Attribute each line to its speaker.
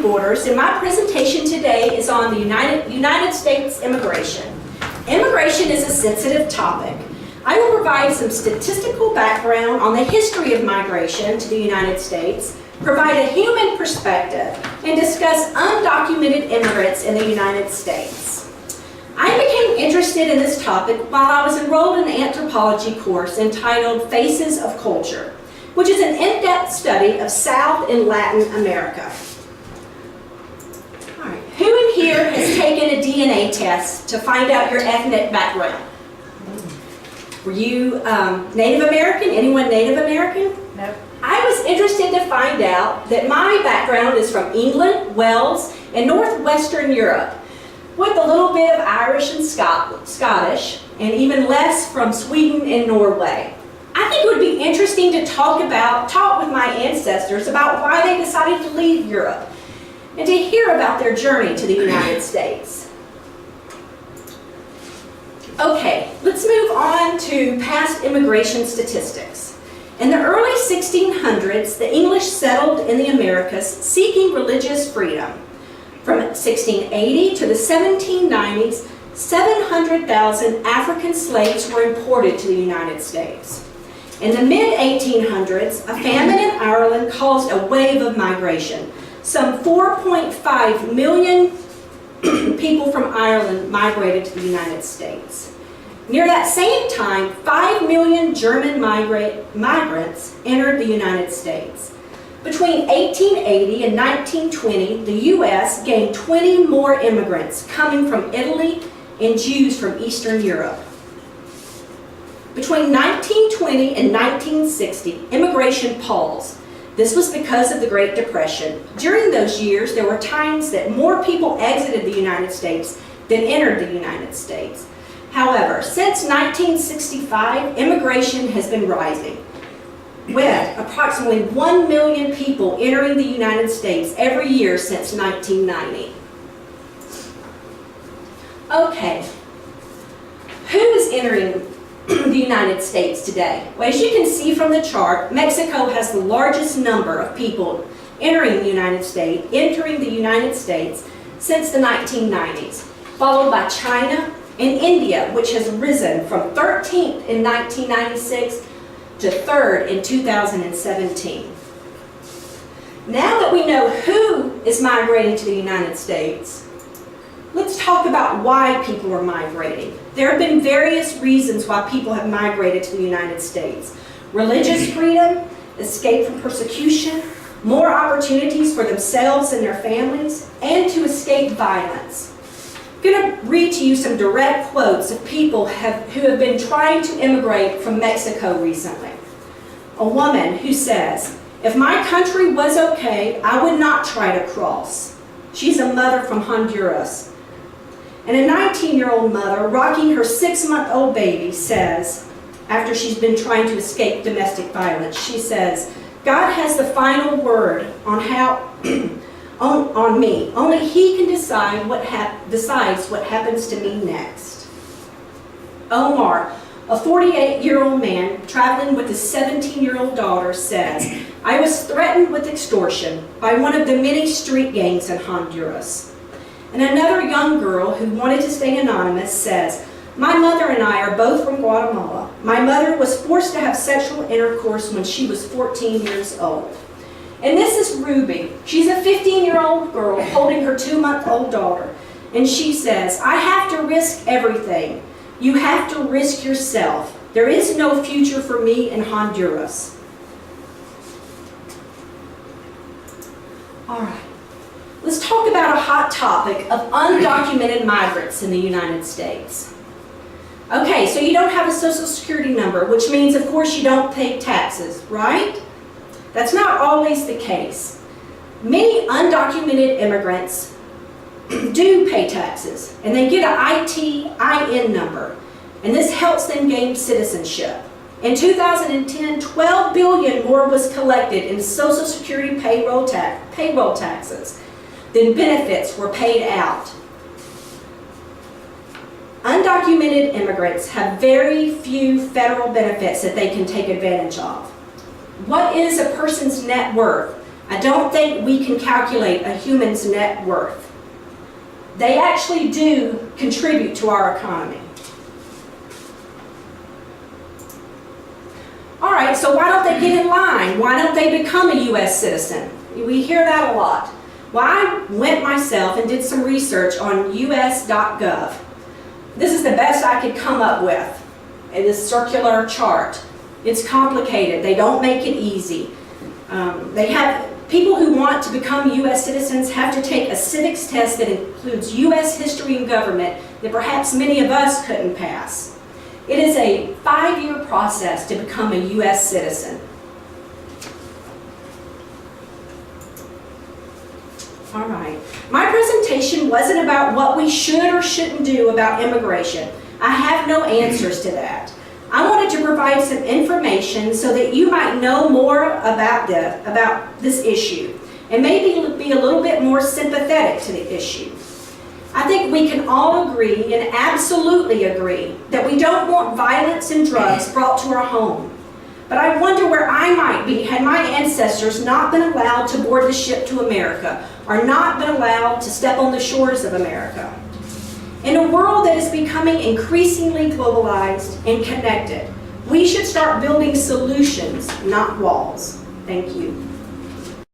Speaker 1: borders, and my presentation today is on the United States immigration. Immigration is a sensitive topic. I will provide some statistical background on the history of migration to the United States, provide a human perspective, and discuss undocumented immigrants in the United States. I became interested in this topic while I was enrolled in an anthropology course entitled Faces of Culture, which is an in-depth study of South and Latin America. All right. Who in here has taken a DNA test to find out your ethnic background? Were you Native American? Anyone Native American?
Speaker 2: No.
Speaker 1: I was interested to find out that my background is from England, Wales, and northwestern Europe, with a little bit of Irish and Scottish, and even less from Sweden and Norway. I think it would be interesting to talk with my ancestors about why they decided to leave Europe and to hear about their journey to the United States. Okay, let's move on to past immigration statistics. In the early 1600s, the English settled in the Americas seeking religious freedom. From 1680 to the 1790s, 700,000 African slaves were imported to the United States. In the mid-1800s, a famine in Ireland caused a wave of migration. Some 4.5 million people from Ireland migrated to the United States. Near that same time, 5 million German migrants entered the United States. Between 1880 and 1920, the U.S. gained 20 more immigrants coming from Italy and Jews from Eastern Europe. Between 1920 and 1960, immigration paused. This was because of the Great Depression. During those years, there were times that more people exited the United States than entered the United States. However, since 1965, immigration has been rising, with approximately 1 million people entering the United States every year since 1990. Okay, who is entering the United States today? Well, as you can see from the chart, Mexico has the largest number of people entering the United States since the 1990s, followed by China and India, which has risen from 13th in 1996 to 3rd in 2017. Now that we know who is migrating to the United States, let's talk about why people are migrating. There have been various reasons why people have migrated to the United States. Religious freedom, escape from persecution, more opportunities for themselves and their families, and to escape violence. I'm going to read to you some direct quotes of people who have been trying to immigrate from Mexico recently. A woman who says, "If my country was okay, I would not try to cross." She's a mother from Honduras. And a 19-year-old mother rocking her 6-month-old baby says, after she's been trying to escape domestic violence, she says, "God has the final word on on me. Only He can decides what happens to me next." Omar, a 48-year-old man traveling with his 17-year-old daughter, says, "I was threatened with extortion by one of the many street gangs in Honduras." And another young girl who wanted to stay anonymous says, "My mother and I are both from Guatemala. My mother was forced to have sexual intercourse when she was 14 years old." And this is Ruby. She's a 15-year-old girl holding her 2-month-old daughter. And she says, "I have to risk everything. You have to risk yourself. There is no future for me in Honduras." All right. Let's talk about a hot topic of undocumented migrants in the United States. Okay, so you don't have a Social Security number, which means, of course, you don't pay taxes, right? That's not always the case. Many undocumented immigrants do pay taxes, and they get an ITIN number, and this helps them gain citizenship. In 2010, $12 billion more was collected in Social Security payroll taxes than benefits were paid out. Undocumented immigrants have very few federal benefits that they can take advantage of. What is a person's net worth? I don't think we can calculate a human's net worth. They actually do contribute to our economy. All right, so why don't they get in line? Why don't they become a U.S. citizen? We hear that a lot. Well, I went myself and did some research on us.gov. This is the best I could come up with in this circular chart. It's complicated. They don't make it easy. People who want to become U.S. citizens have to take a civics test that includes U.S. history and government that perhaps many of us couldn't pass. It is a 5-year process to become a U.S. citizen. All right. My presentation wasn't about what we should or shouldn't do about immigration. I have no answers to that. I wanted to provide some information so that you might know more about this issue and maybe be a little bit more sympathetic to the issue. I think we can all agree and absolutely agree that we don't want violence and drugs brought to our home. But I wonder where I might be had my ancestors not been allowed to board the ship to America or not been allowed to step on the shores of America. In a world that is becoming increasingly globalized and connected, we should start building solutions, not walls. Thank you.